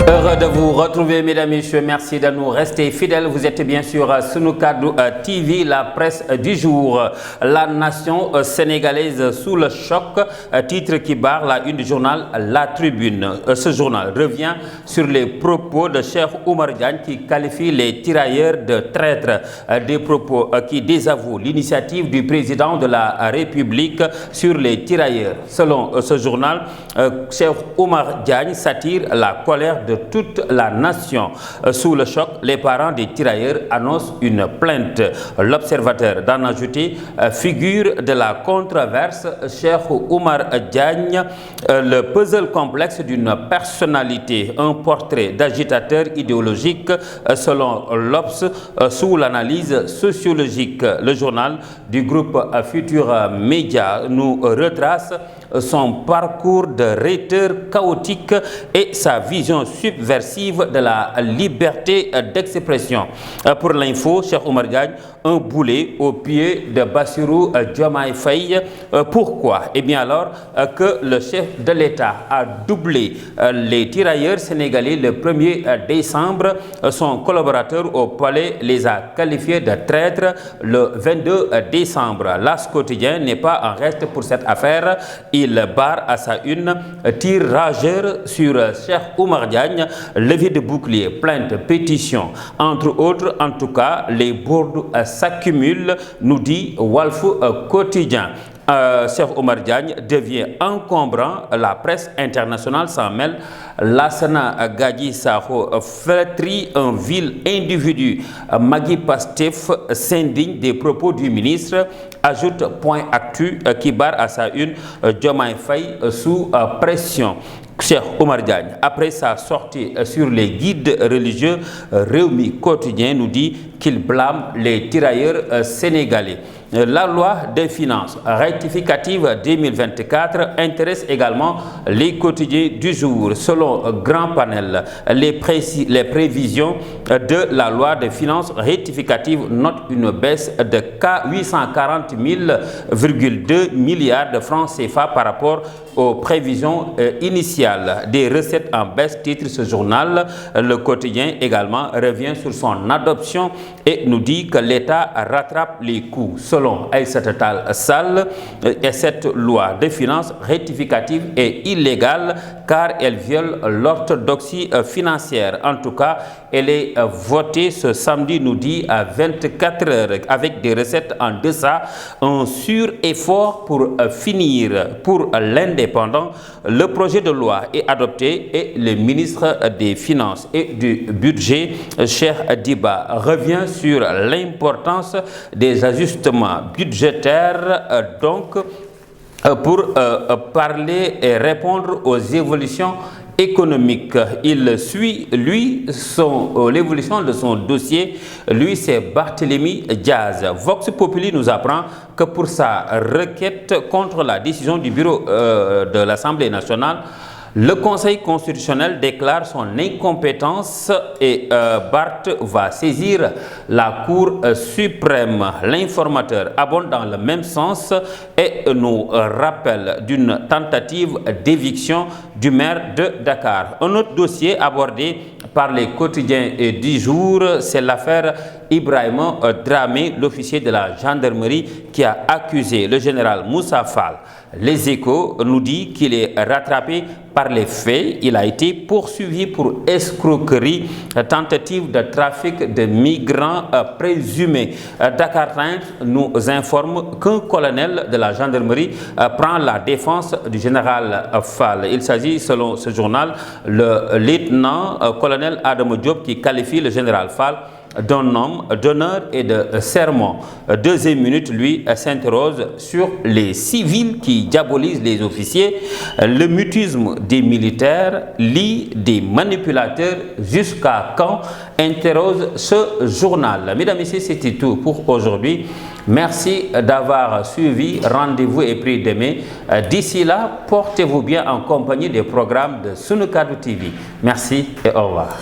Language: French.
Heureux de vous retrouver, mesdames et messieurs. Merci de nous rester fidèles. Vous êtes bien sûr Sunu Kaddu TV, la presse du jour. La nation sénégalaise sous le choc, titre qui barre la une du journal La Tribune. Ce journal revient sur les propos de Cheikh Oumar Diagne qui qualifie les tirailleurs de traîtres. Des propos qui désavouent l'initiative du président de la République sur les tirailleurs. Selon ce journal, Cheikh Oumar Diagne s'attire la colère de toute la nation. Sous le choc, les parents des tirailleurs annoncent une plainte. L'Observateur d'en ajouter figure de la controverse Cheikh Oumar Diagne, le puzzle complexe d'une personnalité, un portrait d'agitateur idéologique selon l'Obs sous l'analyse sociologique. Le journal du groupe Futur Média nous retrace son parcours de rhéteur chaotique et sa vision subversive de la liberté d'expression. Pour l'info, Cheikh Oumar Diagne, un boulet au pied de Bassirou Diomaye Faye. Pourquoi? Eh bien alors que le chef de l'État a doublé les tirailleurs sénégalais le 1er décembre, son collaborateur au palais les a qualifiés de traîtres le 22 décembre. L'As quotidien n'est pas en reste pour cette affaire. Il barre à sa une tir rageur sur Cheikh Oumar Diagne, levée de bouclier, plainte, pétition. Entre autres, en tout cas, les bourdes s'accumulent, nous dit Walf Quotidien. Cheikh Oumar Diagne devient encombrant, la presse internationale s'en mêle. Lassana Gadji Sakho flétrit un vil individu. Magui Pastef s'indigne des propos du ministre, ajoute Point Actu qui barre à sa une Diomaye Faye sous pression. Cheikh Oumar Diagne, après sa sortie sur les guides religieux, Rewmi Quotidien nous dit qu'il blâme les tirailleurs sénégalais. La loi des finances rectificative 2024 intéresse également les quotidiens du jour. Selon Grand Panel, les prévisions de la loi des finances rectificative notent une baisse de 840,2 milliards de francs CFA par rapport aux prévisions initiales. Des recettes en baisse, titre ce journal. Le quotidien également revient sur son adoption et nous dit que l'État rattrape les coûts. Selon Aïssata Tall Sall, cette loi de finances rectificative est illégale car elle viole l'orthodoxie financière. En tout cas, elle est votée ce samedi, nous dit, à 24 heures avec des recettes en deçà, un sur-effort pour finir. Pour l'indépendant, le projet de loi est adopté et le ministre des Finances et du Budget, Cheikh Diba, revient sur l'importance des ajustements budgétaires pour parler et répondre aux évolutions économiques. Il suit, lui, l'évolution de son dossier. Lui, c'est Barthélémy Diaz. Vox Populi nous apprend que pour sa requête contre la décision du bureau de l'Assemblée nationale, le Conseil constitutionnel déclare son incompétence et Barth va saisir la Cour suprême. L'informateur abonde dans le même sens et nous rappelle d'une tentative d'éviction du maire de Dakar. Un autre dossier abordé par les quotidiens du jour, c'est l'affaire Ibrahima Dramé, l'officier de la gendarmerie qui a accusé le général Moussa Fall. Les Échos nous dit qu'il est rattrapé par les faits. Il a été poursuivi pour escroquerie, tentative de trafic de migrants présumés. Dakar Times nous informe qu'un colonel de la gendarmerie prend la défense du général Fall. Il s'agit, selon ce journal, le lieutenant-colonel Adamo Diop qui qualifie le général Fall d'un homme d'honneur et de serment. Deuxième minute, lui, s'interroge sur les civils qui diabolisent les officiers, le mutisme des militaires, lit des manipulateurs, jusqu'à quand, interroge ce journal. Mesdames et messieurs, c'était tout pour aujourd'hui. Merci d'avoir suivi. Rendez-vous est pris demain. D'ici là, portez-vous bien en compagnie des programmes de Sunu Kaddu TV. Merci et au revoir.